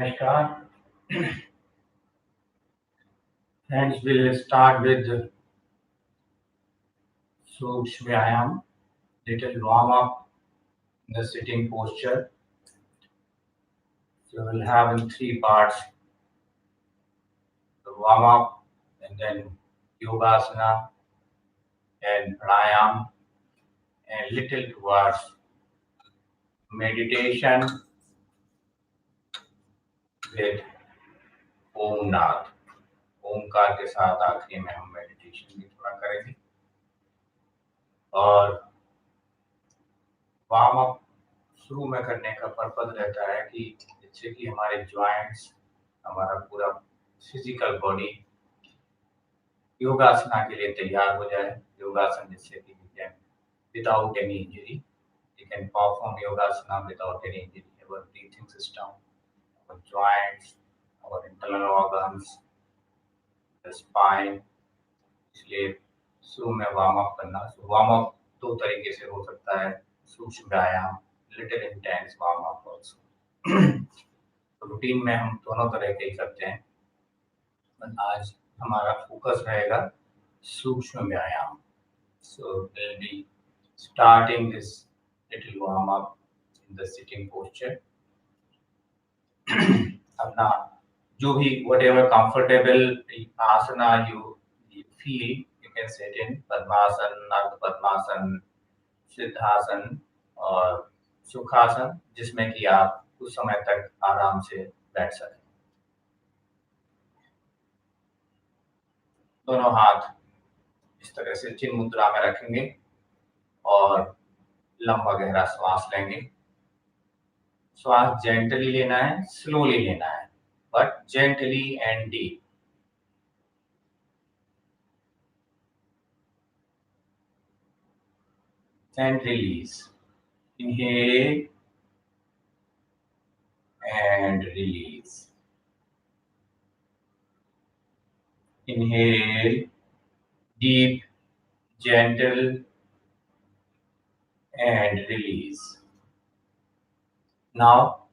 Namaskar. Friends, we'll start with Suksh Vyayam, little warm up in the sitting posture. So we'll have in three parts the warm up and then Yogasana and Pranayam and little towards meditation with Om Nath. Omkar के साथ आखिरी में हम meditation भी थोड़ा करेंगे और warm up शुरू में करने का पर्पज रहता है कि जिससे कि हमारे जॉइंट्स हमारा पूरा फिजिकल बॉडी योगासना के लिए तैयार हो जाए योगासन जिससे कि we can without any injury we can perform yogasana without any injury our breathing system our joints our internal organs the spine इसलिए शुरू में वार्म अप करना वार्म अप दो तरीके से हो सकता है सूक्ष्म व्यायाम little intense warm up also routine में हम दोनों तरह के ही करते हैं आज हमारा फोकस रहेगा सूक्ष्म व्यायाम so we'll be starting this little warm up in the sitting posture अपना जो भी whatever comfortable asana you feel you can sit in padmasan ardha padmasan siddhasana और सुखासन जिसमें कि आप कुछ समय तक आराम से बैठ सकें दोनों हाथ इस तरह से चिन्ह मुद्रा में रखेंगे और लंबा गहरा श्वास लेंगे श्वास जेंटली लेना है स्लोली लेना है but gently and deep and release. Inhale and release. Inhale, deep, gentle, and release. Now,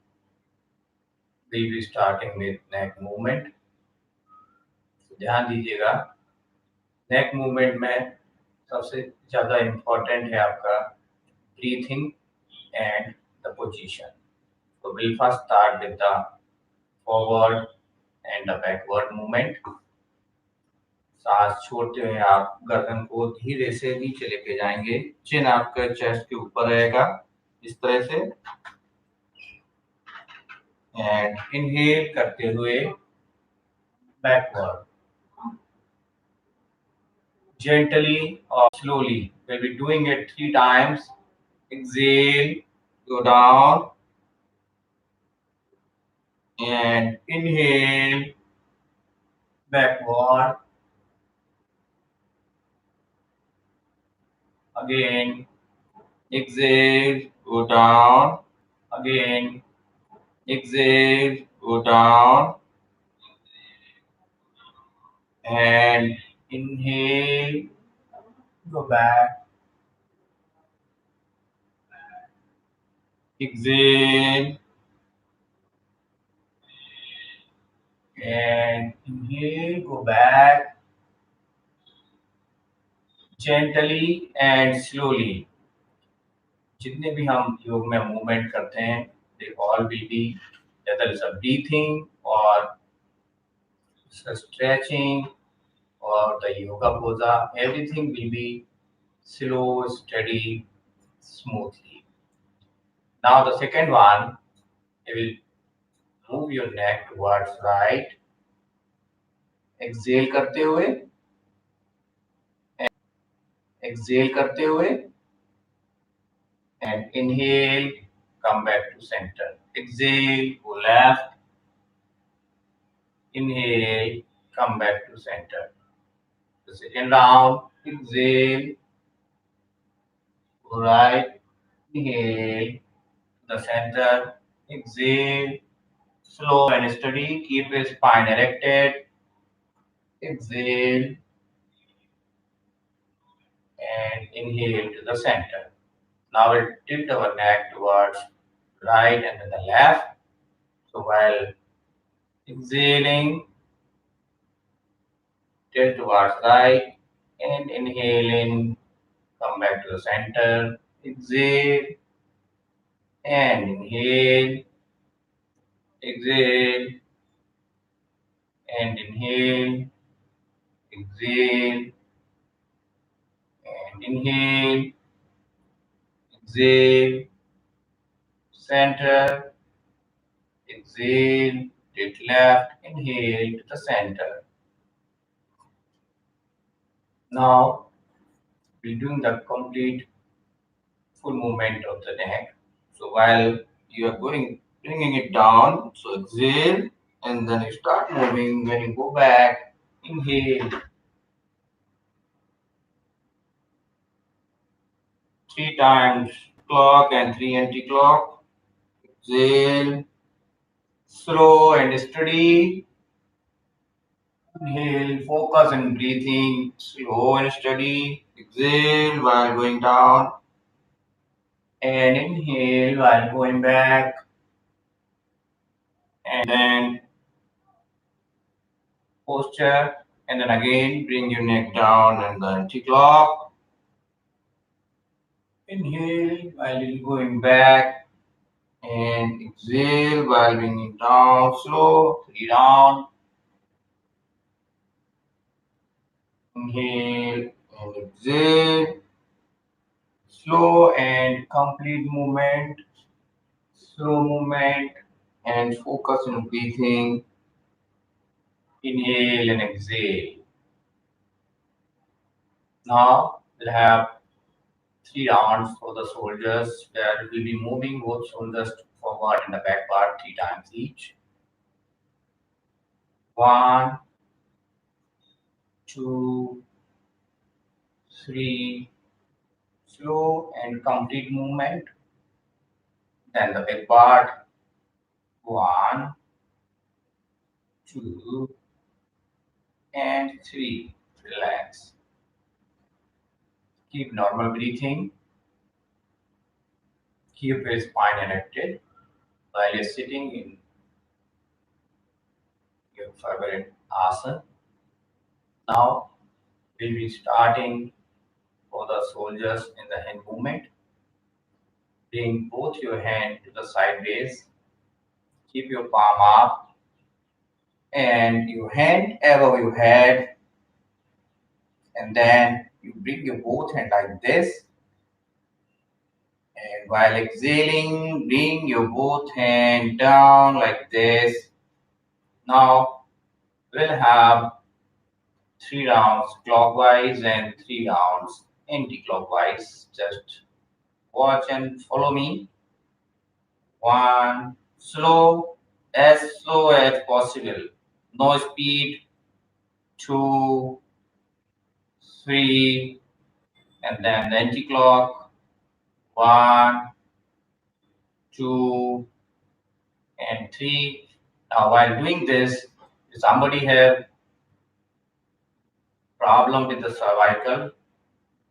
we'll be starting with neck movement. ध्यान दीजिएगा नेक मूवमेंट में सबसे ज़्यादा इम्पोर्टेंट है आपका breathing and the position. So we'll first start with the forward and the backward movement. सांस छोड़ते हुए आप गर्दन को धीरे से नीचे लेके जाएंगे चिन आपका चेस्ट के ऊपर रहेगा इस तरह से एंड इनहेल करते हुए backward gently or slowly we'll be doing it 3 times exhale go down and inhale backward again exhale go down again exhale go down and inhale go back exhale and inhale go back gently and slowly जितने भी हम योग में movement करते हैं they all will be whether it's a breathing or it's a stretching or the yoga pose everything will be slow steady smoothly now the second one you will move your neck towards right exhale करते हुए and inhale come back to center exhale go left inhale come back to center the second round exhale go right inhale the center exhale slow and steady keep your spine erected exhale and inhale to the center now we'll tilt our neck towards right and then the left so while Exhaling, tilt towards right, and inhaling, come back to the center. Exhale and inhale, exhale and inhale, exhale and inhale, exhale, center, exhale, tilt left, inhale to the center. Now we're doing the complete full movement of the neck. So while you are going bringing it down, so exhale and then you start moving. When you go back, inhale 3 times clock and 3 anti-clock. Exhale, slow and steady. Inhale, focus on breathing, slow and steady. Exhale while going down. And inhale while going back. And then posture. And then again, bring your neck down and the anti-clock. Inhale while you're going back. And exhale while bringing down, slow, 3 down. Inhale and exhale. Slow and complete movement. Slow movement and focus on breathing. Inhale and exhale. Now we'll have 3 rounds for the shoulders where we'll be moving both shoulders forward and the back part 3 times each. 1, 2, 3. Slow and complete movement. Then the back part. 1, 2, and 3. Relax. Keep normal breathing. Keep your spine erected while you're sitting in your favorite asana. Now we'll be starting for the shoulders in the hand movement. Bring both your hands to the sideways. Keep your palm up and your hand above your head. And then you bring your both hands like this. And while exhaling, bring your both hands down like this. Now we'll have 3 rounds clockwise and 3 rounds anti-clockwise. Just watch and follow me. 1, slow as possible. No speed. 2, 3, and then the anti-clock. 1, 2, and 3. Now while doing this, if somebody have problem with the cervical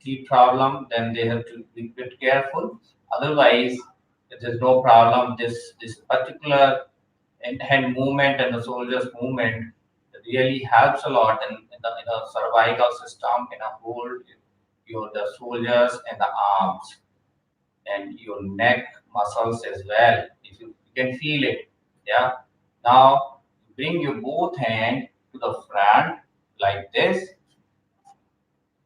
deep problem, then they have to be a bit careful. Otherwise, if there's no problem, this particular hand movement and the shoulders movement really helps a lot in the cervical system, in a hold your the shoulders and the arms and your neck muscles as well. If you can feel it, yeah. Now bring your both hand to the front like this.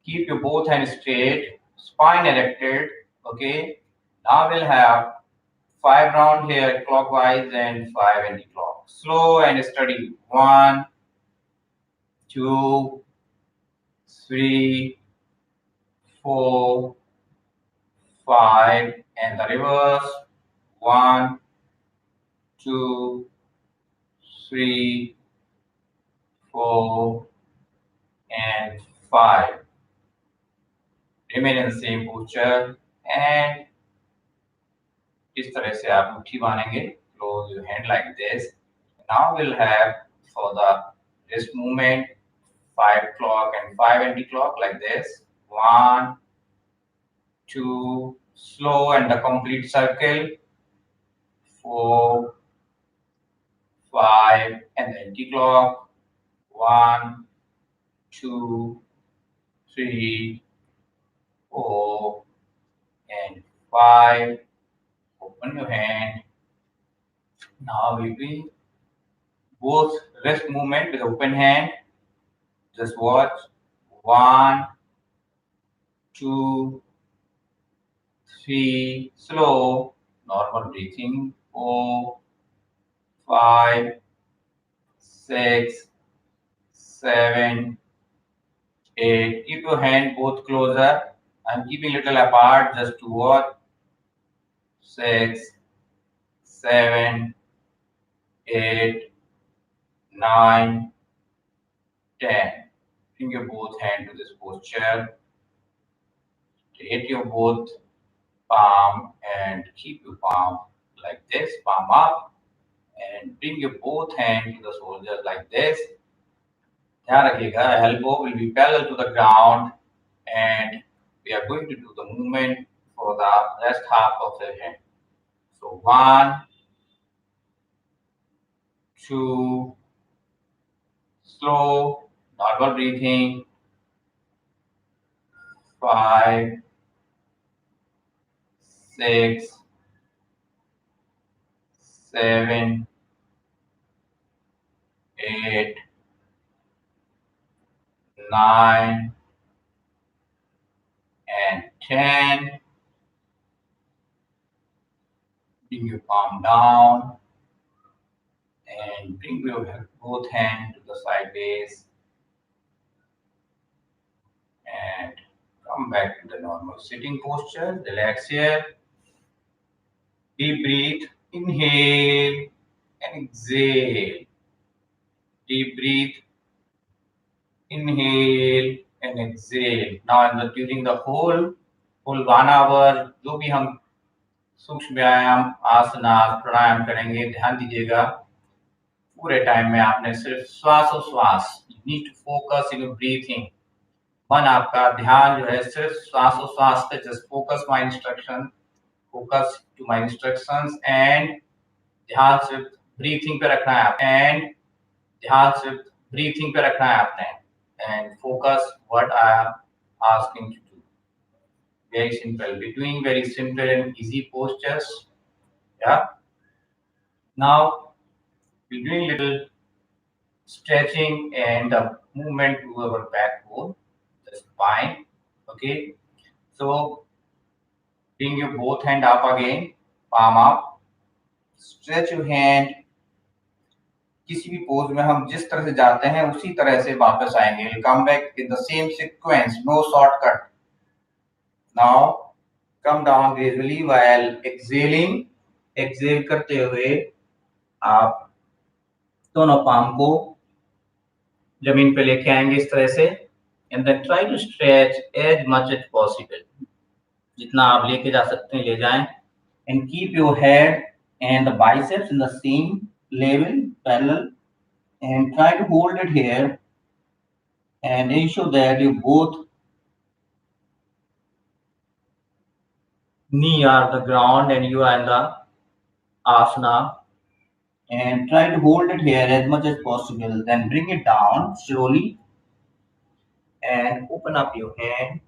Keep your both hands straight, spine erected. Okay. Now we'll have 5 rounds here clockwise and 5 anti-clock. Slow and steady. 1, 2, 3, 4, 5, and the reverse. 1, 2, 3, 4, and 5. Remain in the same posture and इस तरह से आप मुट्ठी बांधेंगे. Close your hand like this. Now we'll have for the wrist movement 5 clock and 5 anti-clock like this. 1, 2, slow and the complete circle. 4, 5, and the anti-clock. 1, 2, 3, 4, and 5. Open your hand. Now we do both wrist movement with open hand. Just watch. 1, 2, 3. Slow. Normal breathing. 4, 5, 6, 7, 8. Keep your hand both closer. I'm keeping little apart just to watch. 6, 7, 8, 9, 10. Bring your both hand to this posture. Hit your both palm and keep your palm like this, palm up, and bring your both hand to the shoulders like this. ध्यान रखिएगा, elbow will be parallel to the ground, and we are going to do the movement for the rest half of the hand. So 1, 2, slow, normal breathing. 5, 6, 7, 8, 9, and 10. Bring your palm down and bring your both hands to the sideways and come back to the normal sitting posture. Relax here. Deep breathe. Inhale and exhale. Deep breathe. Inhale and exhale. Now during the whole 1 hour, जो भी हम सूक्ष्म व्यायाम आसना प्राणायाम करेंगे, ध्यान दीजिएगा पूरे time में आपने सिर्फ श्वासोश्वास, need to focus in breathing, मन आपका ध्यान जो है सिर्फ श्वासोश्वास पे, just focus my instruction, focus to my instructions, and ध्यान सिर्फ ब्रीथिंग पे रखना है आप, एंड ध्यान सिर्फ ब्रीथिंग पे रखना है आपने, and focus what I am asking to do. Very simple. We're doing very simple and easy postures. Yeah. Now we're doing little stretching and the movement to our backbone, the spine. Okay. So bring your both hand up again, palm up. Stretch your hand. किसी भी pose में हम जिस तरह से जाते हैं उसी तरह से वापस आएंगे. We'll come back in the same sequence, no shortcut. Now come down gradually while exhaling. Exhale करते हुए आप दोनों पाम को जमीन पे लेके आएंगे इस तरह से, and then try to stretch as much as possible. जितना आप लेके जा सकते हैं ले जाएं, and keep your head and the biceps in the same level, parallel, and try to hold it here and ensure that you both knee are the ground and you are in the asana, and try to hold it here as much as possible. Then bring it down slowly and open up your hand.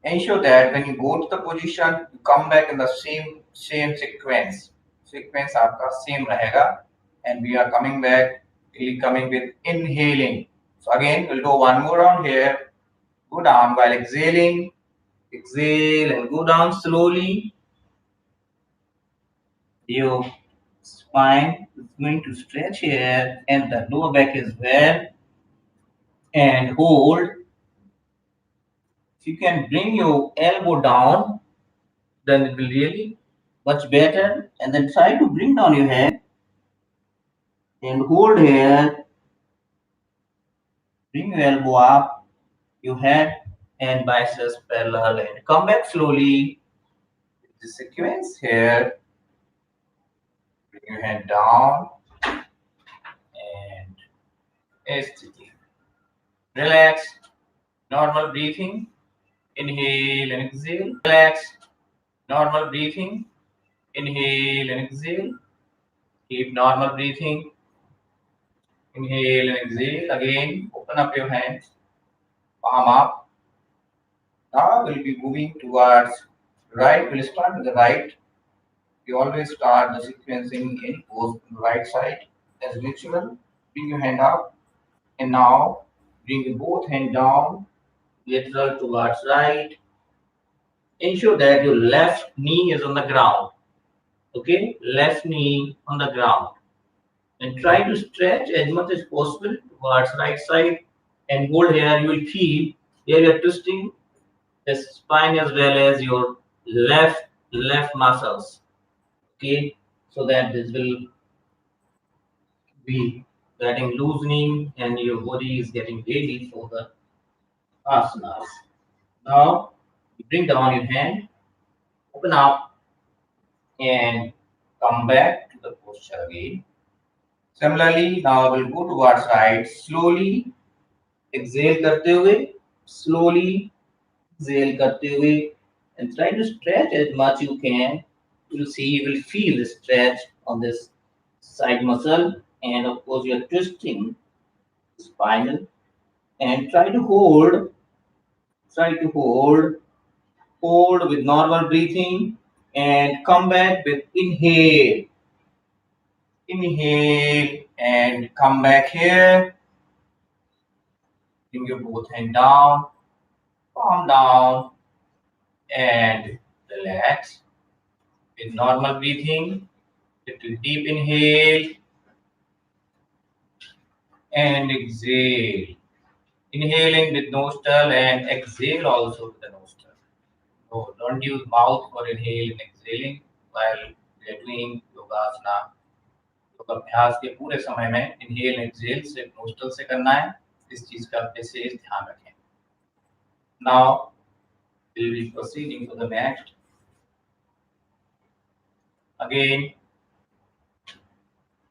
Ensure that when you go to the position, you come back in the same sequence. Sequence आपका same रहेगा, and we are coming back, coming with inhaling. So again, we'll go one more round here. Go down while exhaling. Exhale and go down slowly. Your spine is going to stretch here, and the lower back is there. And hold. If you can bring your elbow down, then it will really much better. And then try to bring down your head and hold here. Bring your elbow up, your head and biceps parallel, and come back slowly. The sequence here. Bring your hand down and STT. Relaxed, normal breathing. Inhale and exhale. Relaxed, normal breathing. Inhale and exhale. Keep normal breathing. Inhale and exhale. Again, open up your hands. Palm up. Now we'll be moving towards right. We'll start with the right. We always start the sequencing in both right side as natural. Bring your hand up. And now bring your both hand down. Lateral towards right. Ensure that your left knee is on the ground. Okay, left knee on the ground, and try to stretch as much as possible towards right side and hold here. You will feel here you're twisting the spine as well as your left muscles. Okay, so that this will be getting loosening and your body is getting ready for the asanas. Now you bring down your hand, open up, and come back to the posture again. Similarly, now we'll go towards right. Slowly exhale करते हुए, slowly exhale करते हुए, and try to stretch as much you can. You'll see, you will feel the stretch on this side muscle, and of course you're twisting spinal, and hold with normal breathing, and come back with inhale, and come back here. Bring your both hand down, palm down, and relax. With normal breathing, little deep inhale and exhale. Inhaling with nostril and exhale also with the nostril. So don't use mouth for inhale and exhaling while we are doing योगासना. योग अभ्यास के पूरे समय में inhale and exhale सिर्फ nostril से करना है. इस चीज का विशेष ध्यान रखें. Now we will be proceeding to the next. Again,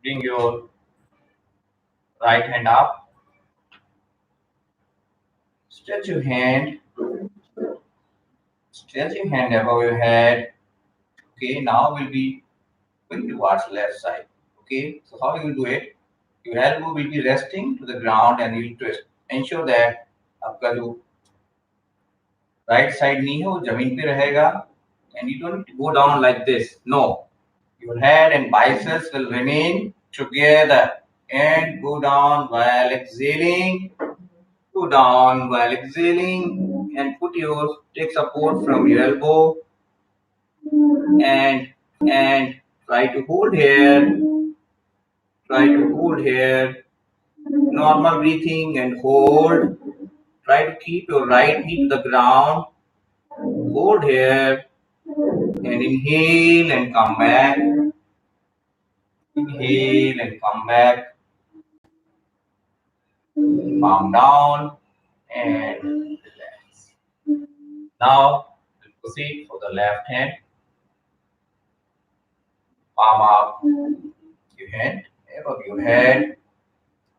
bring your right hand up. Stretch your hand above your head. Okay, now we'll be going towards left side. Okay, so how you will do it? Your elbow will be resting to the ground and you'll twist. Ensure that आपका जो right side knee है वो जमीन पे रहेगा, and you don't go down like this. No, your head and biceps will remain together and go down while exhaling. Go down while exhaling and take support from your elbow and try to hold here. Normal breathing and hold. Try to keep your right knee to the ground. Hold here and inhale and come back. Inhale and come back. Palm down and relax. Now we'll proceed for the left hand. Palm up, your hand above your head,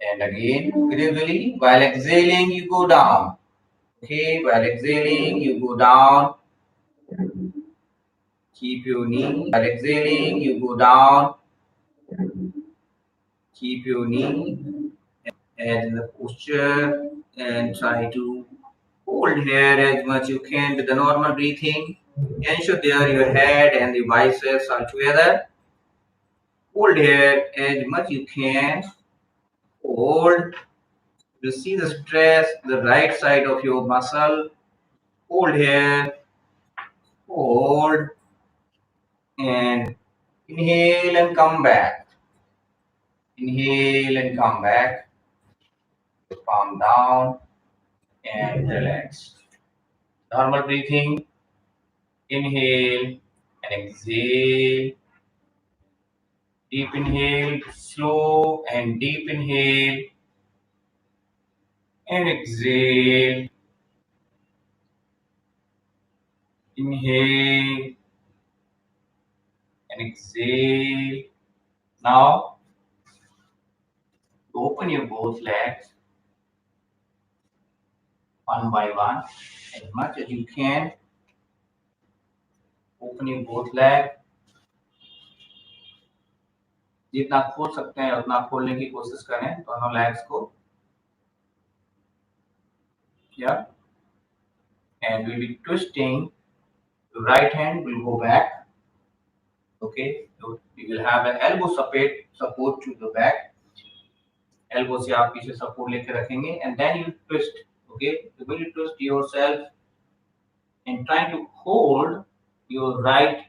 and again gradually while exhaling you go down. Okay, while exhaling you go down. Keep your knee. While exhaling you go down. Keep your knee as in the posture and try to hold here as much you can with the normal breathing. Ensure there your head and the biceps are together. Hold here as much you can. Hold. You see the stress, the right side of your muscle. Hold here. Hold. And inhale and come back. Inhale and come back. Palm down and relax. Normal breathing. Inhale and exhale. Deep inhale, slow and deep inhale and exhale. Inhale and exhale. Now open your both legs one by one as much as you can. Open your both legs. जितना खोल सकते हैं उतना खोलने की कोशिश करें दोनों लेग्स को। Yeah, and we'll be twisting. The right hand will go back. Okay, so we will have an elbow support to the back. Elbow से आप पीछे support लेके रखेंगे and then you twist. Okay, so when you twist yourself and trying to hold your right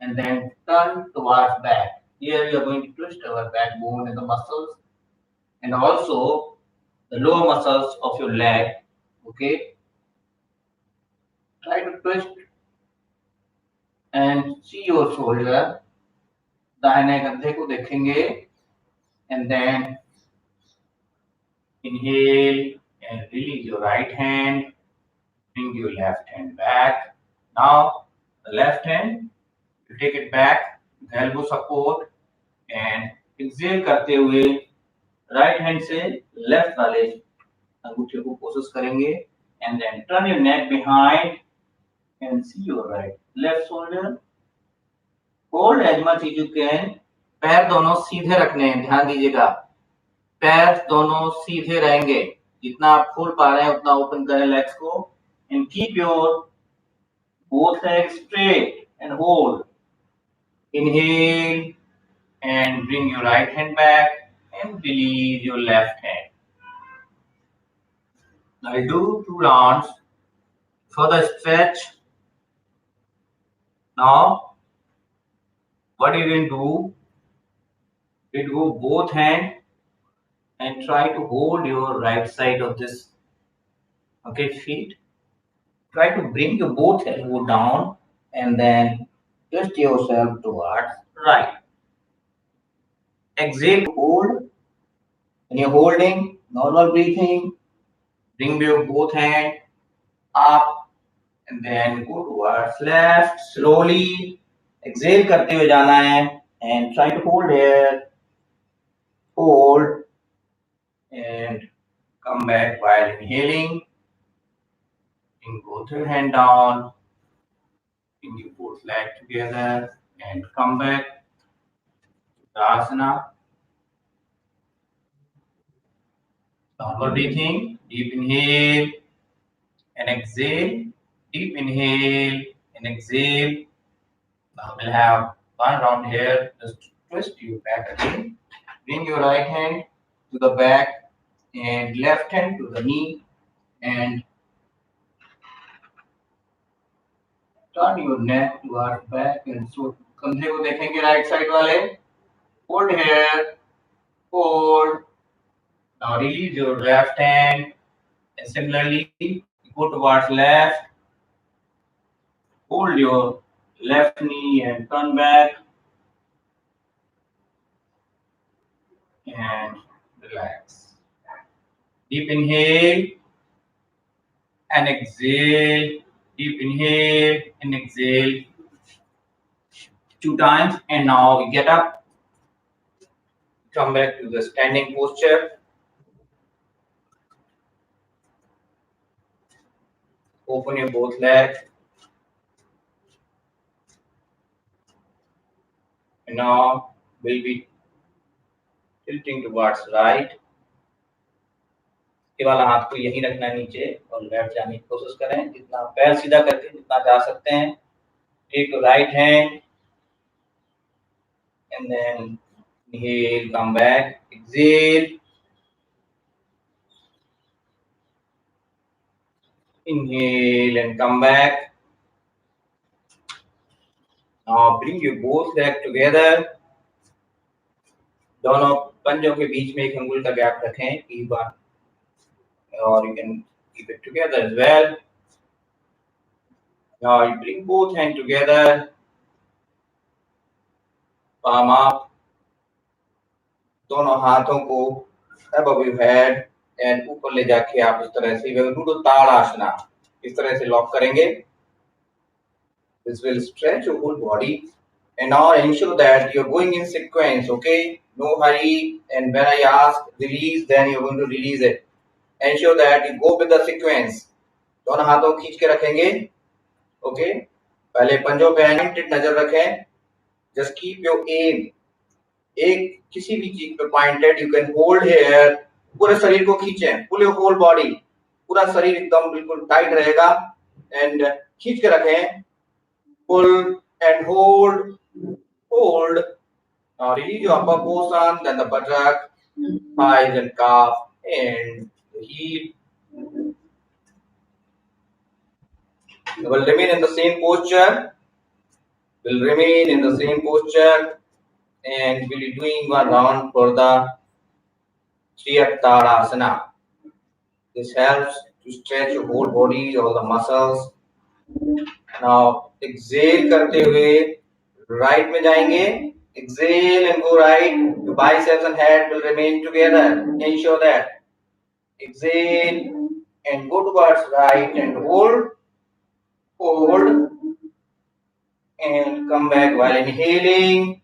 and then turn towards back. Here we are going to twist our backbone and the muscles and also the lower muscles of your leg. Okay, try to twist and see your shoulder. दाहिने कंधे को देखेंगे and then inhale and release your right hand. Bring your left hand back. Now the left hand, you take it back, elbow support and exhale करते हुए right hand से left वाले अंगूठे को कोशिश करेंगे and then turn your neck behind and see your left shoulder. Hold as much as you can. पैर दोनों सीधे रखने हैं, ध्यान दीजिएगा। पैर दोनों सीधे रहेंगे, जितना आप खोल पा रहे हैं उतना ओपन करें लेग्स को and keep your both legs straight and hold. Inhale and bring your right hand back and release your left hand. I'll do 2 rounds for the stretch. Now what you can do, you go both hands and try to hold your right side of this feet. Try to bring your both elbow down and then twist yourself towards right. Exhale, hold. When you're holding, normal breathing, bring your both hands up and then go towards left. Slowly exhale करते हुए जाना है and try to hold here. Hold and come back while inhaling. Bring both your hand down. Bring your both legs together and come back to asana. Normal breathing. Deep inhale and exhale. Deep inhale and exhale. Now we'll have 1 round here. Just twist you back again. Bring your right hand to the back and left hand to the knee and turn your neck towards back and so कंधे को देखेंगे right side वाले. Hold here. Hold. Now release your left hand and similarly go towards left. Hold your left knee and turn back and relax. Deep inhale and exhale. Deep inhale and exhale 2 times and now we get up. Come back to the standing posture. Open your both legs. And now we'll be tilting towards right. ये वाला हाथ को यहीं रखना है नीचे और left जाने की कोशिश करें, जितना पैर सीधा करके जितना जा सकते हैं. Take your right hand and then inhale, come back, exhale, inhale and come back. Now bring your both legs together. दोनों पंजों के बीच में 1 अंगुल का गैप रखें, एक बार, or you can keep it together as well. Now you bring both hands together, palm up, दोनों हाथों को above your head and ऊपर ले जाके आप इस तरह से do ताड़ासना इस तरह से लॉक करेंगे. This will stretch your whole body and now ensure that you're going in sequence. Okay, no hurry, and when I ask release, then you're going to release it. Ensure that you go with the sequence. दोनों हाथों को खींच के रखेंगे. Okay, पहले पंजों पे नजर रखें. Just keep your aim एक किसी भी चीज पे pointed, you can hold here, पूरे शरीर को खींचें, पूरे होल बॉडी, पूरा शरीर एकदम बिल्कुल टाइट रहेगा एंड खींच के रखें, pull and hold. Now release your upper portion, then the buttock, thighs and calf and the heel. Will remain in the same posture. Will remain in the same posture and will be doing one round for the Triattarasana. This helps to stretch your whole body, all the muscles. Now exhale करते हुए right में जाएंगे. Exhale and go right. Your biceps and head will remain together. Ensure that. Exhale and go towards right and hold and come back while inhaling.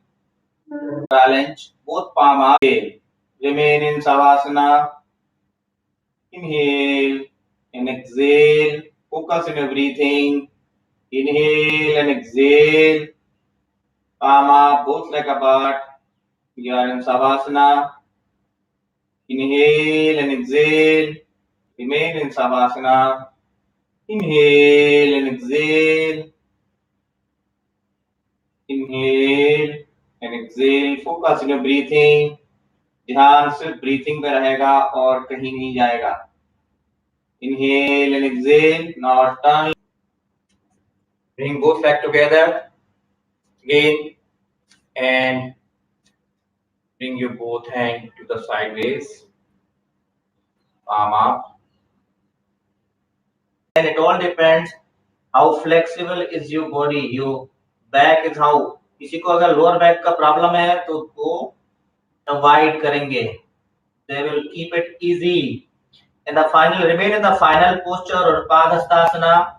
Balance both palm up. Remain in Savasana. Inhale and exhale. Focus on your breathing. Inhale and exhale. Palm up, both leg apart. We are in Savasana. Inhale and exhale. Remain in Savasana. Inhale and exhale. Inhale and exhale. Focus on your breathing. ध्यान सिर्फ breathing पे रहेगा और कहीं नहीं जाएगा. Inhale and exhale. Now turn. Bring both legs together again and bring your both hands to the sideways. Palm up. And it all depends how flexible is your body. Your back is how. किसी को अगर lower back का problem है तो वो avoid करेंगे. They will keep it easy. In the final, remain in the final posture or Padhastasana,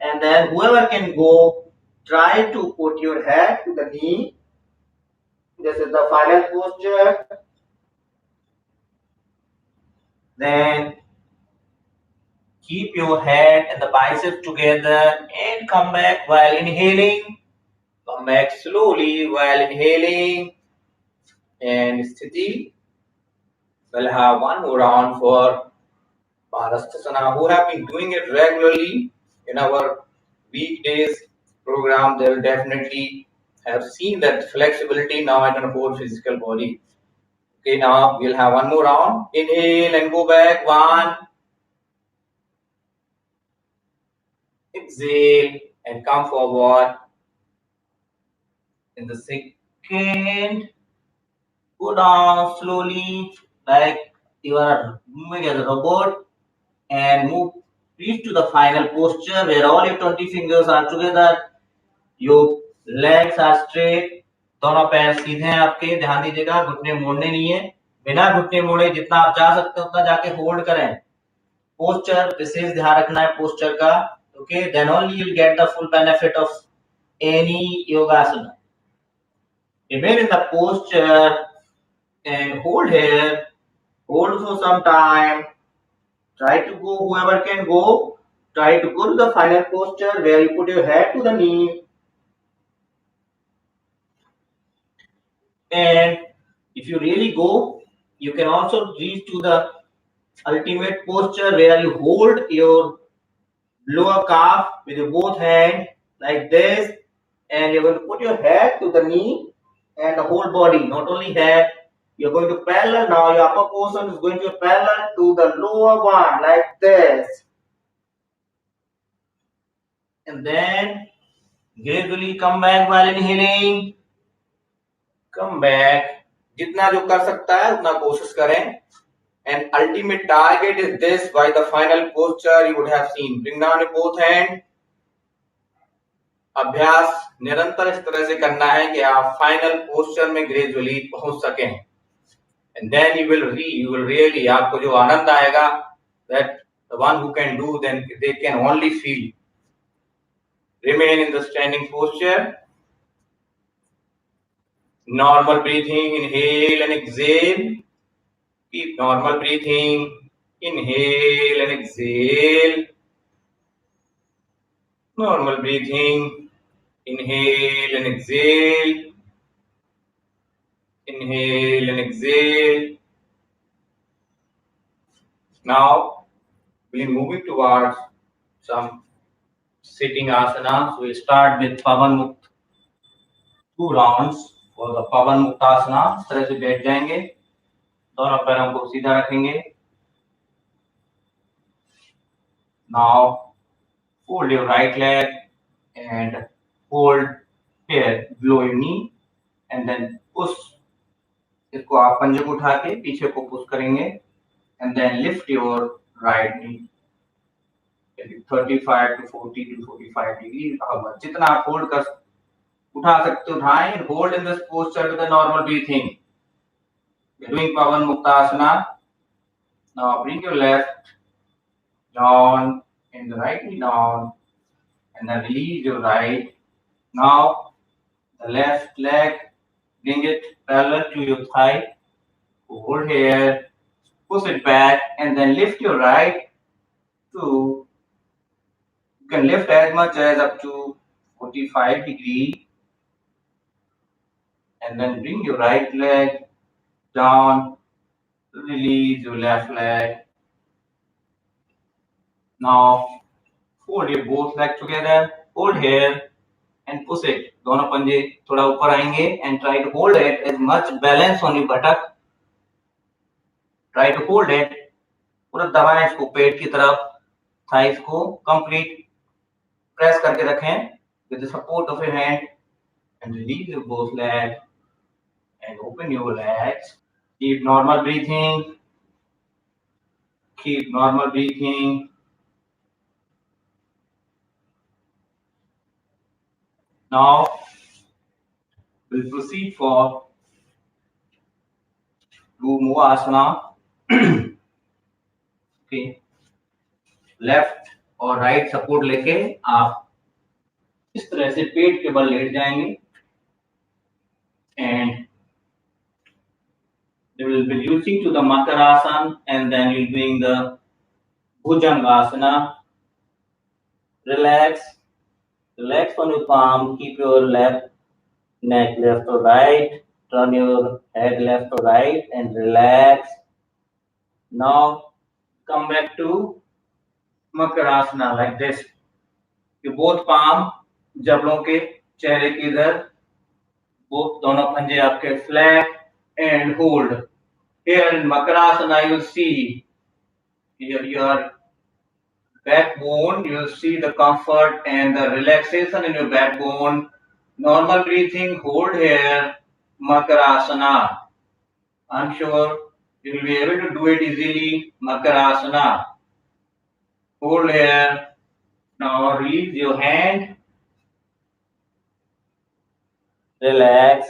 and then whoever can go, try to put your head to the knee. This is the final posture. Then keep your head and the biceps together and come back while inhaling. Come back slowly while inhaling. And Sthiti. We'll have one more round for Padhastasana. Who have been doing it regularly in our weekdays program, they will definitely have seen that flexibility now in our whole physical body. Okay, now we'll have one more round. Inhale and go back. One. Exhale and come forward. In the second, go down slowly like you are moving as a robot and move. Reach to the final posture where all your 20 fingers are together. Your legs are straight. दोनों पैर सीधे हैं आपके. ध्यान दीजिएगा, घुटने मोड़ने नहीं है. बिना घुटने मोड़े जितना आप जा सकते हैं उतना जाके होल्ड करें. पोस्चर विशेष ध्यान रखना है पोस्चर का. Okay, then only you'll get the full benefit of any yogasana. Remain in the posture and hold here. Hold for some time. Try to go, whoever can go. Try to go to the final posture where you put your head to the knee. And if you really go, you can also reach to the ultimate posture where you hold your lower calf with your both hands like this, and you're going to put your head to the knee and the whole body, not only head. You're going to parallel now. Your upper portion is going to be parallel to the lower one like this, and then gradually come back while inhaling. Come back. जितना जो कर सकता है उतना कोशिश करें. And ultimate target is this. By the final posture, you would have seen. Bring down your both hand. अभ्यास निरंतर इस तरह से करना है कि आप फाइनल पोस्चर में ग्रेजुअली पहुंच सकें. And then you will really, आपको जो आनंद आएगा, that the one who can do, then they can only feel. Remain in the standing posture. Normal breathing, inhale and exhale. Keep normal breathing. Inhale and exhale. Normal breathing. Inhale and exhale. Inhale and exhale. Now we're moving towards some sitting asanas. We start with Pavan Mukta. 2 rounds for the Pavan Muktasana. इस तरह से बैठ जाएंगे, दोनों पैरों को सीधा रखेंगे. Now fold your right leg and hold here below your knee and then push. इसको आप पंजे को उठा के पीछे को पुश करेंगे and then lift your right knee 35 to 40 to 45 degree. जितना आप होल्ड कर उठा सकते उठाएं and hold in this posture with a normal breathing. We're doing Pavan Muktasana. Now bring your left down and the right knee down and then release your right. Now the left leg, bring it parallel to your thigh. Hold here, push it back and then lift your right to, you can lift as much as up to 45 degree and then bring your right leg down, release your left leg. Now fold your both legs together, hold here and push it. दोनों पंजे थोड़ा ऊपर आएंगे and try to hold it as much balance on your buttock. Try to hold it. पूरा दबाएं इसको पेट की तरफ, thighs को complete press करके रखें with the support of your hand and release your both legs and open your legs. Keep normal breathing. Keep normal breathing. Now we'll proceed for Guru Asana. Okay. Left और right support लेके आप इस तरह से पेट के बल late जाएंगे and they will be reducing to the Makarasana and then you'll doing the Bhujangasana. Relax on your palm, keep your left neck left or right, turn your head left or right and relax. Now come back to Makarasana like this. You both palm जबड़ों के चेहरे के इधर, both दोनों पंजे आपके flat and hold. Here in Makarasana you see your backbone, you see the comfort and the relaxation in your backbone. Normal breathing, hold here, Makarasana. I'm sure you will be able to do it easily, Makarasana. Hold here. Now release your hand. Relax.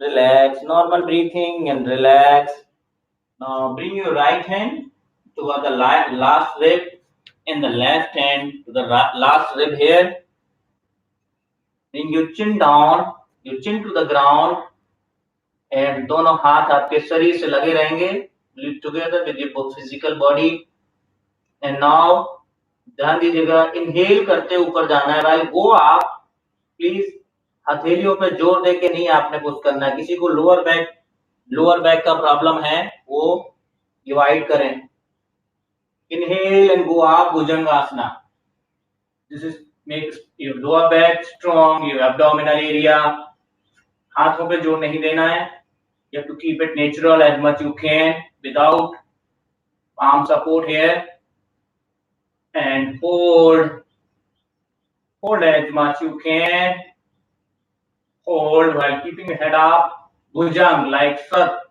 Relax. Normal breathing and relax. Now bring your right hand toward the last rib and the left hand to the last rib here. Bring your chin down, your chin to the ground and दोनों हाथ आपके शरीर से लगे रहेंगे. Lift together with your both physical body. And now ध्यान दीजिएगा, inhale करते ऊपर जाना है भाई. वो आप प्लीज हथेलियों पे जोर दे के नहीं आपने पुश करना है. किसी को लोअर बैक का प्रॉब्लम है वो डिवाइड करें. Inhale and go up, Bhujangasana. This is makes your lower back strong, your abdominal area. हाथों पे जोर नहीं देना है. You have to keep it natural as much you can without palm support here. And hold as much you can. Hold while keeping your head up. Bhujang like Sat.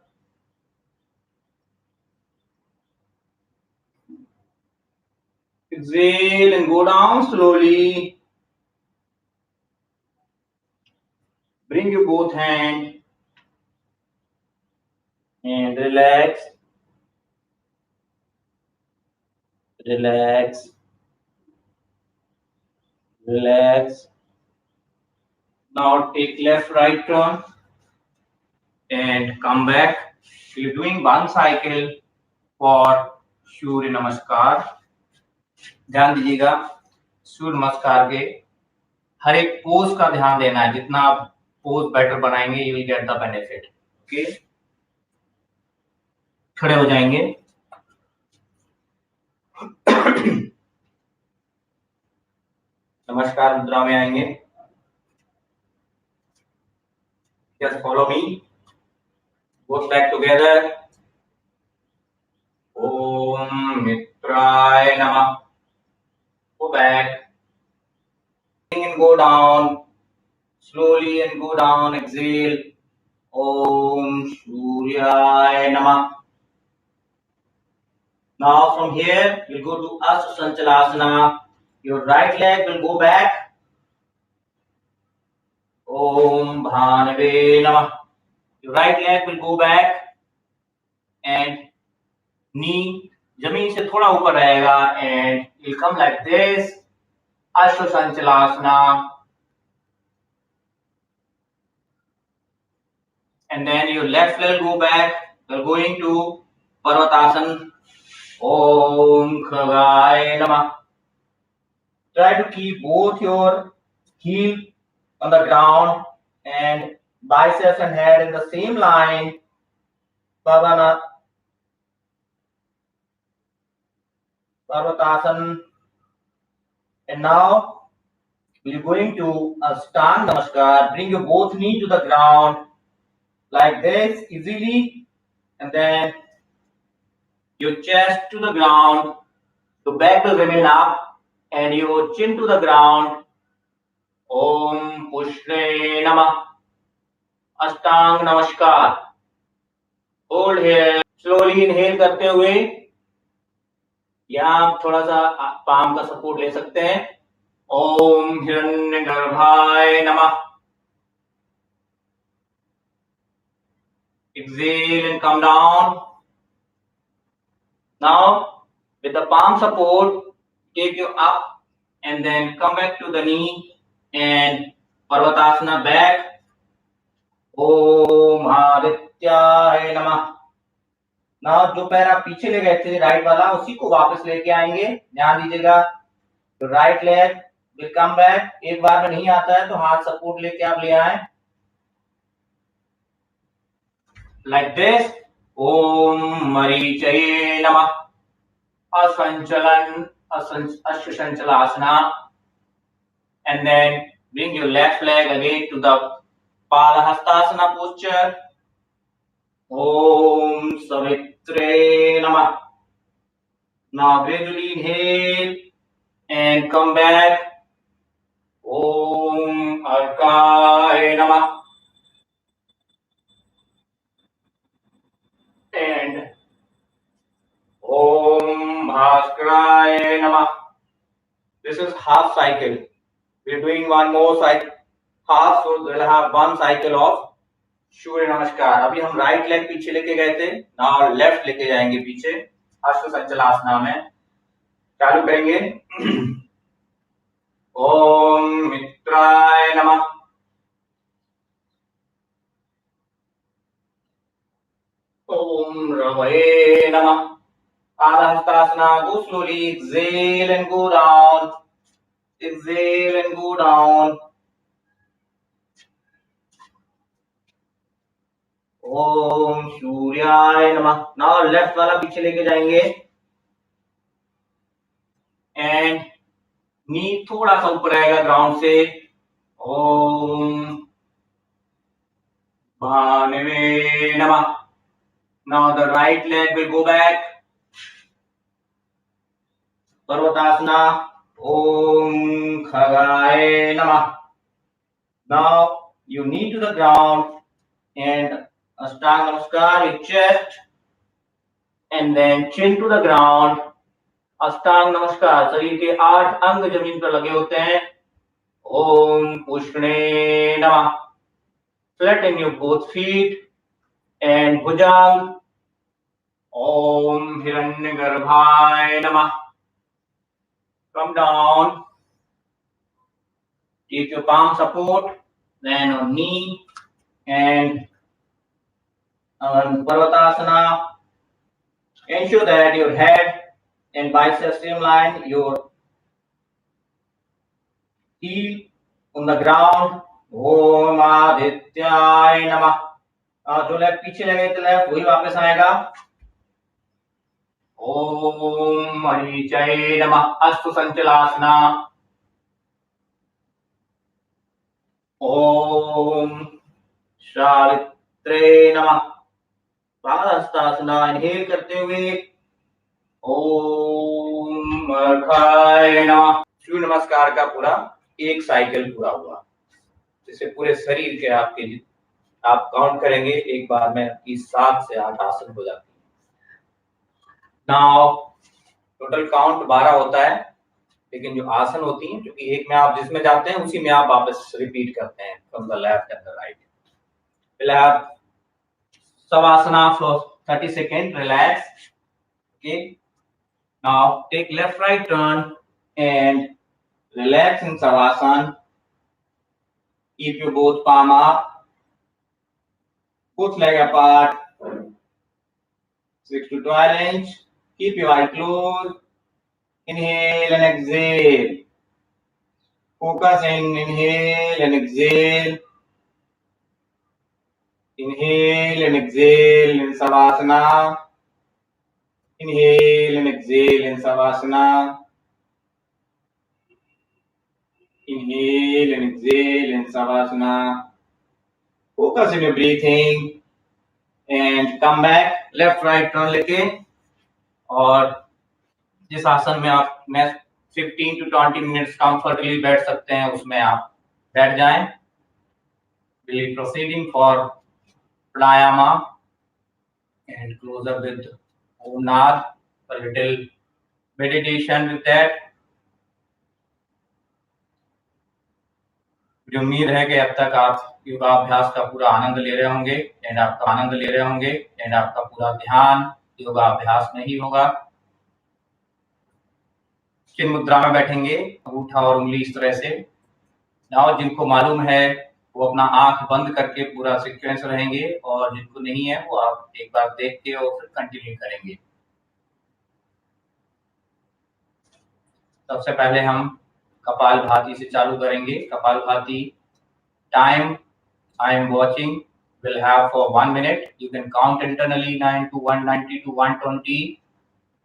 Exhale and go down slowly. Bring your both hands and relax. Relax. Relax. Now take left right turn and come back. You're doing one cycle for Surya Namaskar. ध्यान दीजिएगा, सूर्य नमस्कार के हर एक pose का ध्यान देना है. जितना आप पोज बेटर बनाएंगे, you will get the benefit. Okay, खड़े हो जाएंगे। नमस्कार मुद्रा में आएंगे। Just follow me, both back together. Om Mitraय Namah. Go back and go down slowly and go down. Exhale. Om Suryay Namah. Now from here we'll go to Astra Sanchalasana. Your right leg will go back. Om Bhanave Namah. Your right leg will go back and knee जमीन से थोड़ा ऊपर रहेगा and you'll come like this. Astra Sanchalasana. And then your left leg will go back. You're going to Parvatasana. Om Khagay Namah. Try to keep both your heel on the ground and biceps and head in the same line. Parvatasana. And now we're going to Ashtanga Namaskar. Bring your both knee to the ground like this easily, and then your chest to the ground, your back will remain up, and your chin to the ground. Om Pushre Namah. Ashtang Namaskar. Hold here. Slowly inhale करते हुए यहाँ आप थोड़ा सा palm का support ले सकते हैं। ओम हिरण्यगर्भाय नमः. Exhale and come down. Now with the palm support, take you up and then come back to the knee and Parvatasana back. Om Adityay Namah. Now जो पैर आप पीछे ले गए थे राइट वाला, उसी को वापस लेके आएंगे। ध्यान दीजिएगा, तो right leg will come back. एक बार में नहीं आता है तो हाथ सपोर्ट लेके आप ले आए like this. Om Marichaye Namah. Asanchalan, Ashwasanchalasana. And then bring your left leg again to the Palahastasana posture. Om Savitre Namah. Now gradually inhale and come back. Om Arkay Namah. And Om Bhaskaraye Namah. This is half cycle. We're doing one more cycle, half, so we'll have one cycle of सूर्य नमस्कार. अभी हम right leg पीछे लेके गए थे, now left लेके जाएंगे पीछे अश्व संचलासना में. चालू करेंगे. ओम मित्राय नमः. ओम रवये नमः. Adhastasana. Go slowly. Exhale and go down. Exhale and go down. ओम सूर्याय नमः. नाउ लेफ्ट वाला पीछे लेके जाएंगे एंड नी थोड़ा सा ऊपर आएगा ग्राउंड से. ओम भानवे नमः. Now the right leg will go back. Parvatasana. ओम खगाय नमः. Now you knee to the ground and Ashtanga Namaskar, your chest and then chin to the ground. Ashtanga Namaskar. शरीर के 8 अंग जमीन पर लगे होते हैं. ओम पुष्णे नमः. Flatten your both feet and bhujang. Om Hiranyagarbhaya Namah. Come down. Take your palm support, then on knee and Parvatasana. Ensure that your head and biceps streamline, your heel on the ground, ओम आदित्याय नमः। जो left पीछे लगे तो left वही वापस आएगा। ओम मरीचय नमः। अस्तु संचलासना। ओम शावित्रे नमः। पादहस्तासना इनहेल करते हुए ओम अर्घाय नमः। सूर्य नमस्कार का पूरा एक साइकिल पूरा हुआ, जिससे पूरे शरीर के आपके आप काउंट करेंगे एक बार में आपकी 7 से 8 आसन हो जाती है। नाउ टोटल काउंट 12 होता है, लेकिन जो आसन होती हैं, क्योंकि एक में आप जिसमें जाते हैं उसी में आप वापस रिपीट करते हैं from the left and the right. we'll have savasana for 30 seconds. Relax. Okay, now take left right turn and relax in savasana. Keep your both palm up, both leg apart, 6 to 12 inch. Keep your eye closed. Inhale and exhale. Focus in inhale and exhale. Inhale and exhale in savasana. Inhale and exhale in savasana. Inhale and exhale in savasana. Focus in your breathing and come back. Left right turn लेके, और जिस आसन में आप 15 to 20 minutes comfortably बैठ सकते हैं उसमें आप बैठ जाएं. We'll be proceeding for pranayama and close up with Om Naad, a little meditation with that. मुझे उम्मीद है कि अब तक आप योगाभ्यास का पूरा आनंद ले रहे होंगे एंड आपका पूरा ध्यान योगाभ्यास में ही होगा. किन मुद्रा में बैठेंगे? अंगूठा और उंगली इस तरह से. नाउ जिनको मालूम है वो अपना आंख बंद करके पूरा सीक्वेंस रहेंगे, और जिनको नहीं है वो आप एक बार देख के और फिर कंटिन्यू करेंगे. सबसे पहले हम कपालभाति से चालू करेंगे. Kapalbhati time I am watching will have for 1 minute. You can count internally 9 to 190 to 120.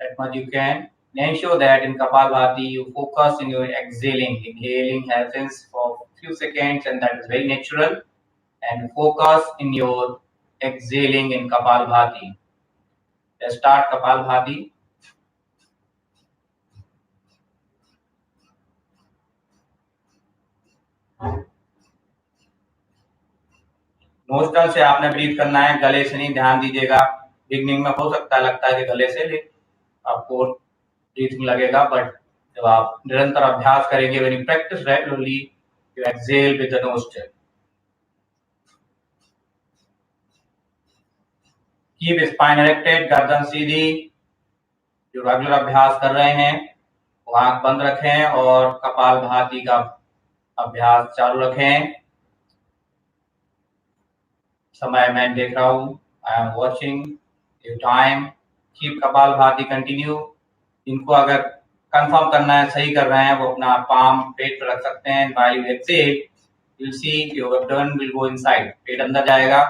That much you can. Ensure that in Kapalbhati you focus in your exhaling. Inhaling happens for few seconds and that is very natural. And focus in your exhaling in Kapalbhati. Let's start Kapalbhati. Nostril से आपने breathe करना है, गले से नहीं. ध्यान दीजिएगा, beginning में हो सकता लगता है कि गले से आपको ब्रीथिंग लगेगा, बट जब आप निरंतर अभ्यास करेंगे, when you practice regularly, you exhale with the nostril. Keep spine erected, गर्दन सीधी. जो रेगुलर अभ्यास कर रहे हैं वो आंख बंद रखें और कपालभाति का अभ्यास चालू रखें. समय मैं देख रहा हूँ. I am watching your time. Keep kapalbhati continue. इनको अगर कंफर्म करना है सही कर रहे हैं वो अपना पाम पेट पर रख सकते हैं. while you exhale you'll see your abdomen will go inside. पेट अंदर जाएगा.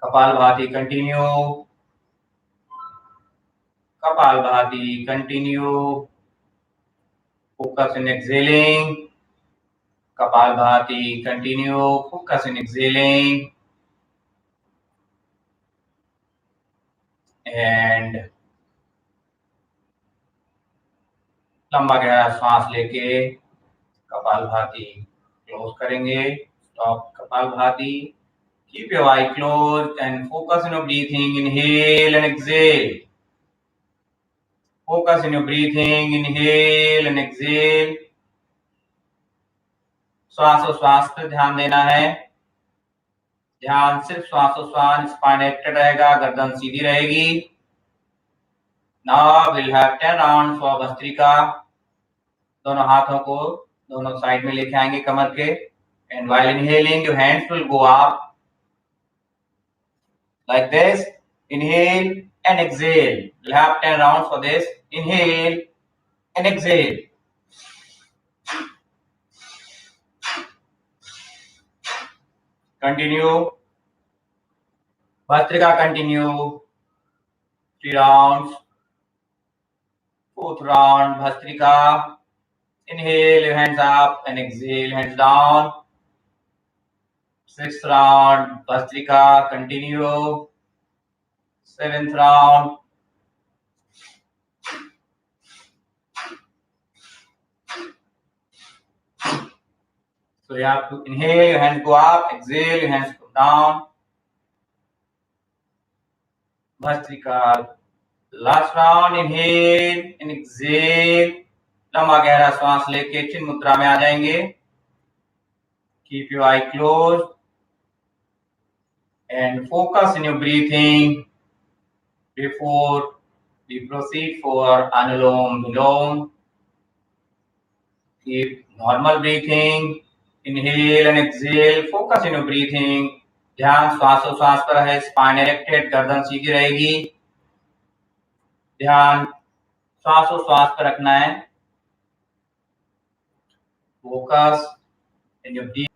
Kapalbhati continue. Kapalbhati continue. Focus in exhaling. Kapalbhati continue. Focus in exhaling. And लंबा गहरा सांस लेके कपालभाति क्लोज करेंगे. Stop kapalbhati. Keep your eye closed and focus on your breathing. Inhale and exhale. Focus on your breathing. Inhale and exhale. श्वासोश्वास पर ध्यान देना है. ध्यान सिर्फ श्वासोश्वास. स्पाइन एक्टेड रहेगा, गर्दन सीधी रहेगी. Now we'll have 10 rounds for bhastrika. दोनों हाथों को दोनों साइड में लेके आएंगे कमर के. And while inhaling, your hands will go up like this. Inhale and exhale. We'll have 10 rounds for this. Inhale and exhale. Continue. Bhastrika, continue. 3 rounds. 4th round, Bhastrika. Inhale, your hands up, and exhale, hands down. 6th round, Bhastrika, continue. 7th round. So you have to inhale, your hands go up, exhale, your hands go down. Bhastrika. Last round, inhale and exhale. लंबा गहरा श्वास लेके चिन्ह मुद्रा में आ जाएंगे. Keep your eye closed and focus in your breathing before we proceed for Anulom Vilom. Keep normal breathing. Inhale and exhale. Focus in your breathing. ध्यान श्वासोश्वास पर है. स्पाइन इरेक्टेड, गर्दन सीधी रहेगी. ध्यान श्वासोश्वास पर रखना है. Focus in your breathing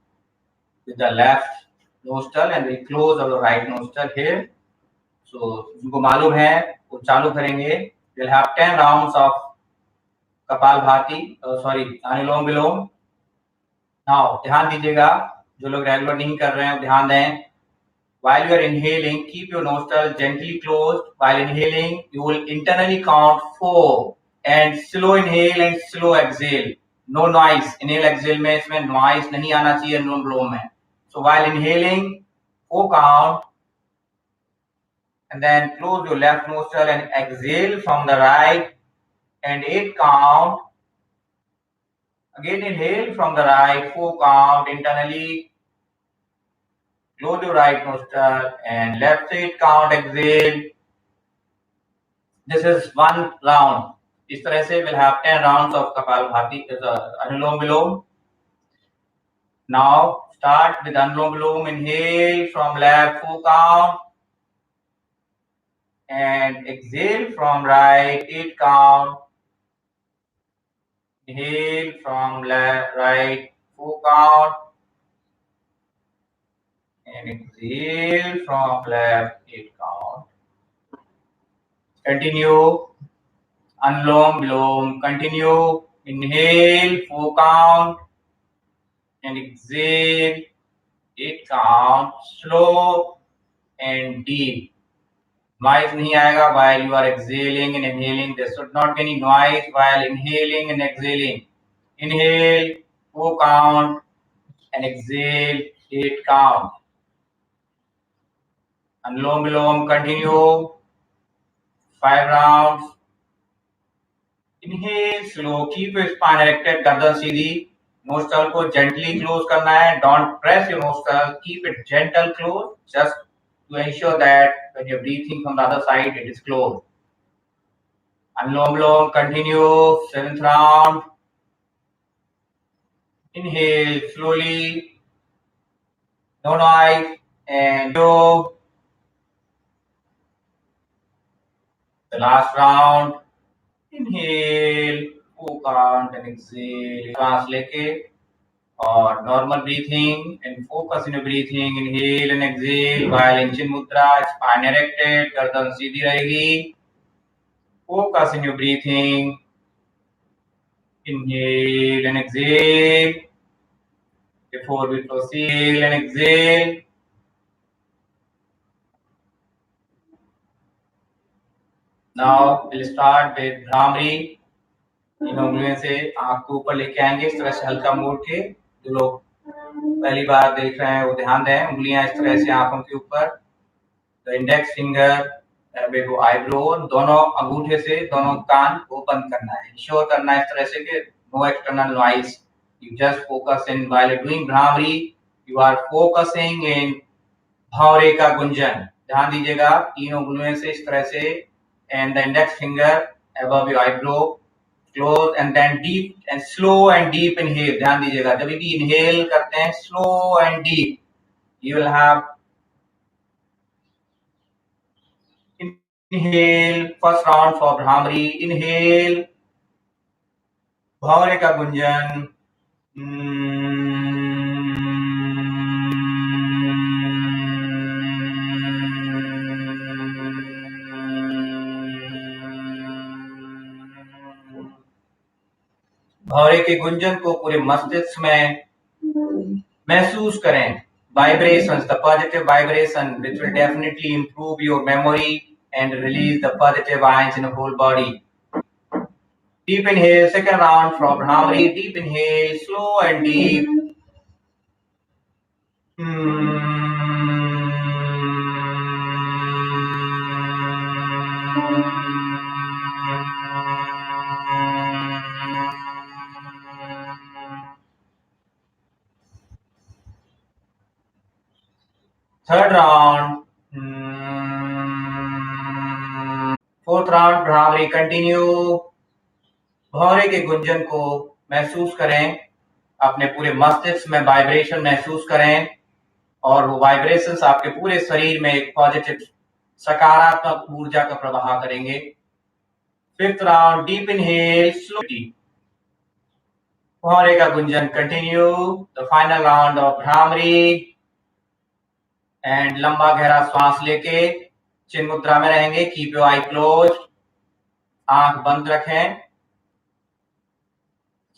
with the left nostril and we close our right nostril here. So जिनको मालूम है वो चालू करेंगे. We'll have 10 rounds of kapalbhati, anulom vilom. Now ध्यान दीजिएगा, जो लोग रेगुलर नहीं कर रहे हैं ध्यान दें. While you are inhaling, keep your nostril gently closed. While inhaling, you will internally count 4 and slow inhale and slow exhale. No noise. Inhale exhale में इसमें noise नहीं आना चाहिए अनुलोम विलोम में. So while inhaling, 4 count and then close your left nostril and exhale from the right and 8 count. Again inhale from the right, 4 count internally. Close your right nostril and left 8 count, exhale. This is 1 round. इस तरह से we'll have 10 rounds of Kapalbhati, Anulom Vilom. Now start with Anulom Vilom. Inhale from left, 4 count. And exhale from right, 8 count. Inhale from left, right, 4 count. And exhale from left, 8 count. Continue. Anulom Vilom. Continue. Inhale, 4 count. And exhale, 8 count. Slow and deep. Noise नहीं आएगा while you are exhaling and inhaling. There should not be any noise while inhaling and exhaling. Inhale, 4 count. And exhale, 8 count. Anulom Vilom, continue. 5 rounds. Inhale, slow. Keep your spine erected, गर्दन सीधी. Nostril को gently close करना है. Don't press your nostril. Keep it gentle close. Just to ensure that when you're breathing from the other side, it is closed. Anulom Vilom, continue. 7th round. Inhale slowly. No noise. And go. The last round. Inhale, 4 count and exhale. सांस लेके और normal breathing and focus in your breathing. Inhale and exhale while in chin mudra, spine erected, गर्दन सीधी रहेगी. Focus in your breathing. Inhale and exhale. Before we proceed, and exhale. Now we'll start with Bhramari. इन उंगलियों से आंख को ऊपर लेके आएंगे इस तरह से हल्का मोड़ के. जो लोग पहली बार देख रहे हैं वो ध्यान दें. उंगलियां इस तरह से आंखों के ऊपर. द इंडेक्स फिंगर वो आईब्रो, दोनों अंगूठे से दोनों कान को बंद करना है. इंश्योर करना है इस तरह से कि no external noise. You just focus in while doing Bhramari. You are focusing in भौरे का गुंजन. ध्यान दीजिएगा तीनों उंगलियों से इस तरह से. And the index finger above your eyebrow. Close and then deep and slow and deep inhale. ध्यान दीजिएगा जब भी inhale करते हैं slow and deep, you will have inhale first round for Bhramari. Inhale भौरे का गुंजन भौरे के गुंजन को पूरे मस्तिष्क में महसूस करें. Vibrations, the positive vibration, which will definitely improve your memory and release the positive ions in the whole body. Deep inhale, second round from Bhramari. Deep inhale, slow and deep. Third round. Fourth round, Bhramari. Continue. भौरे के गुंजन को महसूस करें, अपने पूरे मस्तिष्क में vibration महसूस करें और वो वाइब्रेशंस आपके पूरे शरीर में एक पॉजिटिव सकारात्मक ऊर्जा का प्रवाह करेंगे. Fifth round, deep inhale, slow deep. भौरे का Gunjan continue. The final round of bhramari. And लंबा गहरा श्वास लेके चिन्ह मुद्रा में रहेंगे. Keep your I close. आंख बंद रखें.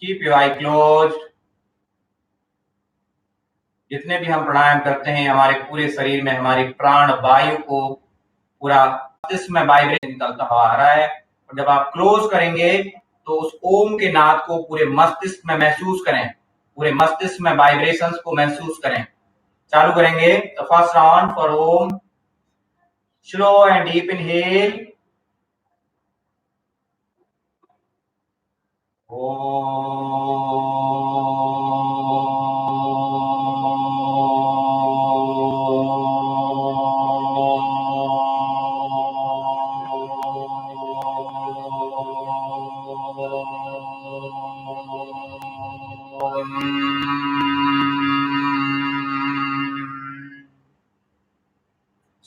Keep your I close. जितने भी हम प्राणायाम करते हैं हमारे पूरे शरीर में हमारी प्राण वायु को पूरा मस्तिष्क में वाइब्रेशन निकलता हुआ आ रहा है. और जब आप क्लोज करेंगे तो उस ओम के नाद को पूरे मस्तिष्क में महसूस करें, पूरे मस्तिष्क में वाइब्रेशंस को महसूस करें. चालू करेंगे. The first round for Om. Slow and deep inhale.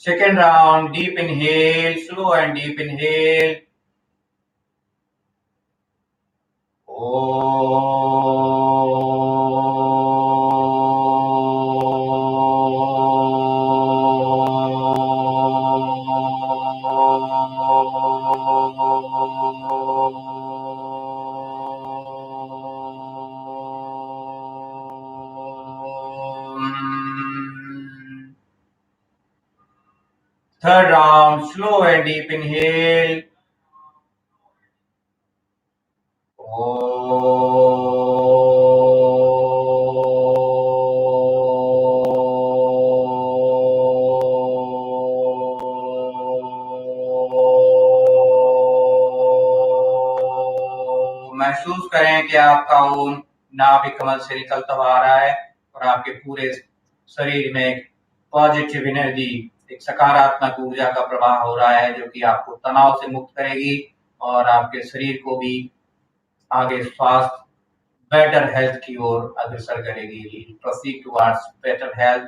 Second round, deep inhale, slow and deep inhale. Third round, slow and deep inhale. महसूस करें कि आपका ओम नाभि कमल से निकलता हुआ आ रहा है और आपके पूरे शरीर में एक पॉजिटिव एनर्जी, एक सकारात्मक ऊर्जा का प्रवाह हो रहा है जो कि आपको तनाव से मुक्त करेगी और आपके शरीर को भी आगे स्वास्थ्य, बेटर हेल्थ की ओर अग्रसर करेगी. Proceed towards better health.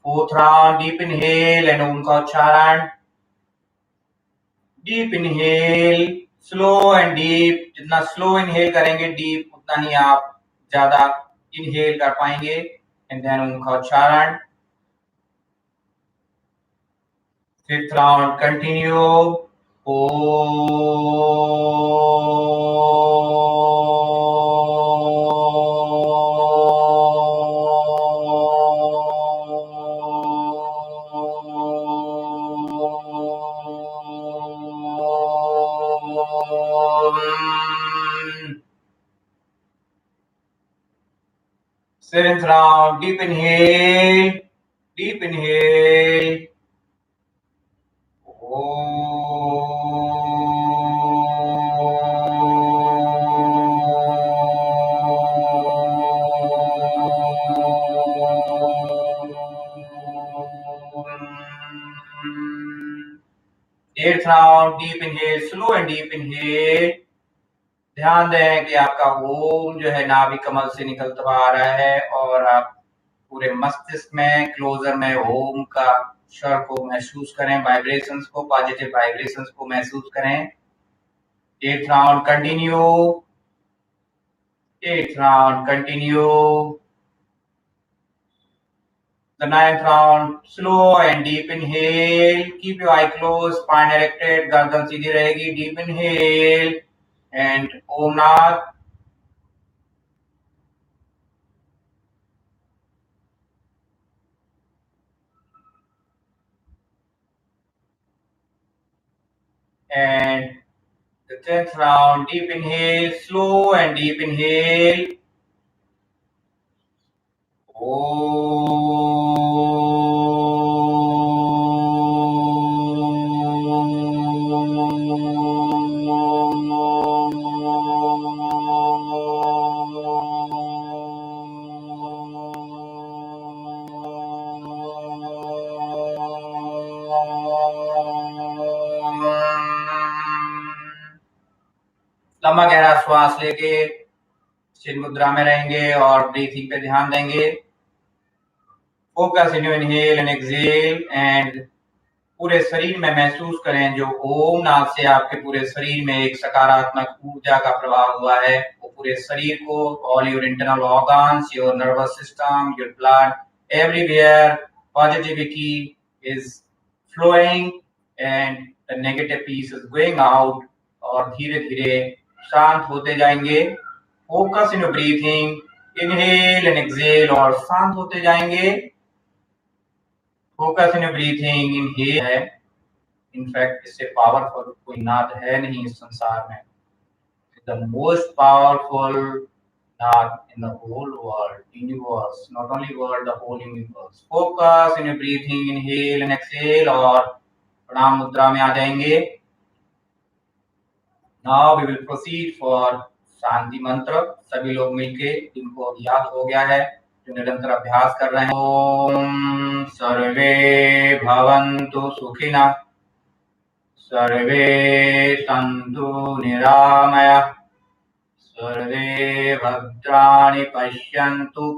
Fourth round, deep inhale and ओम का उच्चारण. Deep inhale, slow and deep. जितना स्लो इनहेल करेंगे डीप उतना ही आप ज्यादा इनहेल कर पाएंगे. एंड देन ओम का उच्चारण. Fifth round, continue. Seventh round, deep inhale, deep inhale. Eighth round, deep inhale, slow and deep inhale. ध्यान दें कि आपका ओम जो है नाभि कमल से निकलता हुआ आ रहा है और आप पूरे मस्तिष्क में क्लोजर में ओम का स्वर को महसूस करें, वाइब्रेशंस को, पॉजिटिव वाइब्रेशंस को महसूस करें. Eight round, continue. 8th round, continue. The 9th round, slow and deep inhale. Keep your eye closed, spine erected, गर्दन सीधी रहेगी. Deep inhale and Om Nath. And the 10th round, deep inhale, slow and deep inhale. लंबा गहरा श्वास लेके चिन्ह मुद्रा में रहेंगे और ब्रीथिंग पे ध्यान देंगे. Focus in inhale and exhale and पूरे शरीर में महसूस करें जो ओम नाद से आपके पूरे शरीर में एक सकारात्मक ऊर्जा का प्रवाह हुआ है. वो पूरे शरीर को, all your internal organs, your nervous system, your blood, everywhere positivity is flowing and the negative piece is going out. और धीरे धीरे शांत होते जाएंगे. Focus in breathing, inhale and exhale और शांत होते जाएंगे. फोकस इन ब्रीथिंग, इनहेल है. इनफैक्ट इससे पावरफुल कोई नाद है नहीं इस संसार में. The most powerful naad in the whole world, universe, not only world, the whole universe. Focus in breathing, inhale and exhale और प्रणाम मुद्रा में आ जाएंगे. Now we will proceed for shanti mantra. सभी लोग मिलके, जिनको याद हो गया है, जो निरंतर अभ्यास कर रहे हैं. ओम सर्वे भवन्तु सुखिनः, सर्वे सन्तु निरामयाः, सर्वे भद्राणि पश्यन्तु,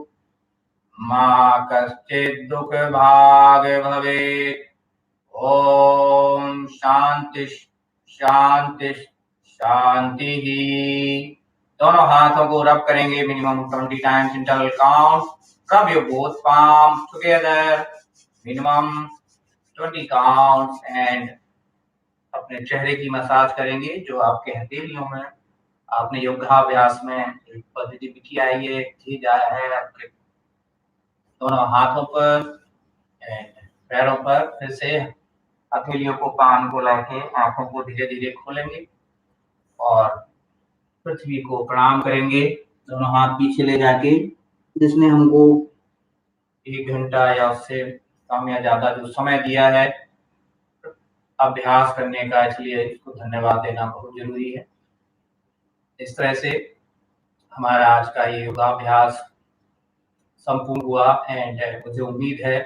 मा कश्चित् दुःखभाग् भवेत्. ओम शांति शांति शांति. दोनों हाथों को रब करेंगे minimum 20 times. Interval count. Rub your both palms together minimum 20 counts and अपने चेहरे की मसाज करेंगे जो आपके हथेलियों में आपने योगाभ्यास में एक पॉजिटिविटी आई है, चीज आया है आपके दोनों हाथों पर एंड पैरों पर. फिर से हथेलियों को, पान को लाके आंखों को धीरे धीरे खोलेंगे और पृथ्वी को प्रणाम करेंगे. दोनों हाथ पीछे ले जाके, जिसने हमको 1 घंटा या उससे कम या ज्यादा जो समय दिया है अभ्यास करने का, इसलिए इसको धन्यवाद देना बहुत जरूरी है. इस तरह से हमारा आज का ये योगाभ्यास संपूर्ण हुआ एंड मुझे उम्मीद है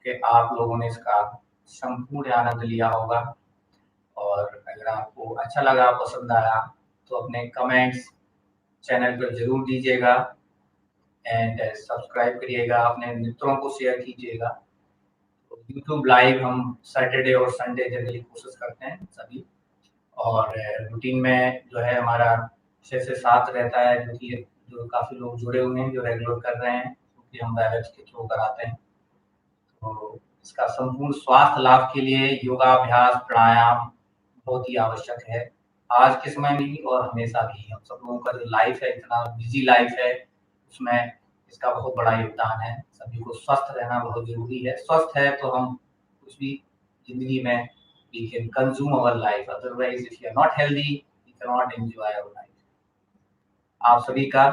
कि आप लोगों ने इसका संपूर्ण आनंद लिया होगा. और अगर आपको अच्छा लगा, पसंद आया, तो अपने कमेंट्स चैनल पर जरूर दीजिएगा एंड सब्सक्राइब करिएगा, अपने मित्रों को शेयर कीजिएगा. तो यूट्यूब लाइव हम सैटरडे और संडे जनरली कोशिश करते हैं सभी. और रूटीन में जो है हमारा 6 से 7 रहता है, जो काफ़ी लोग जुड़े हुए हैं, जो रेगुलर कर रहे हैं, क्योंकि हम डायरेक्ट के थ्रू कराते हैं. तो इसका संपूर्ण स्वास्थ्य लाभ के लिए योगाभ्यास, प्राणायाम बहुत ही आवश्यक है आज के समय में और हमेशा भी. हम सब लोगों का जो लाइफ है, इतना बिजी लाइफ है, उसमें इसका बहुत बड़ा योगदान है. सभी को स्वस्थ रहना बहुत जरूरी है. स्वस्थ है तो हम कुछ भी जिंदगी में we can consume our life. Otherwise, if you are not healthy, you cannot enjoy our life. आप सभी का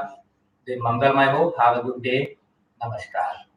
दिन मंगलमय हो. Have a good day. नमस्कार.